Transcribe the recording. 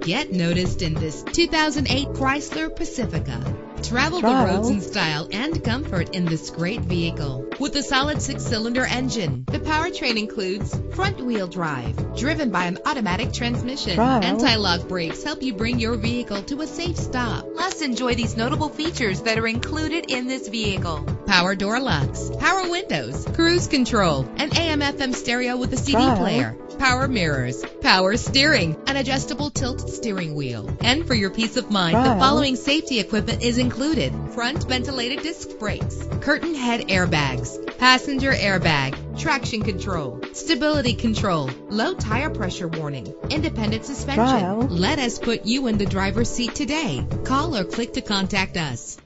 Get noticed in this 2008 Chrysler Pacifica. Travel the roads in style and comfort in this great vehicle. With a solid 6-cylinder engine, the powertrain includes front-wheel drive, driven by an automatic transmission. Anti-lock brakes help you bring your vehicle to a safe stop. Plus, enjoy these notable features that are included in this vehicle: power door locks, power windows, cruise control, an AM/FM stereo with a CD player, power mirrors, power steering, an adjustable tilt steering wheel. And for your peace of mind, the following safety equipment is included: front ventilated disc brakes, curtain head airbags, passenger airbag, traction control, stability control, low tire pressure warning, independent suspension. Let us put you in the driver's seat today. Call or click to contact us.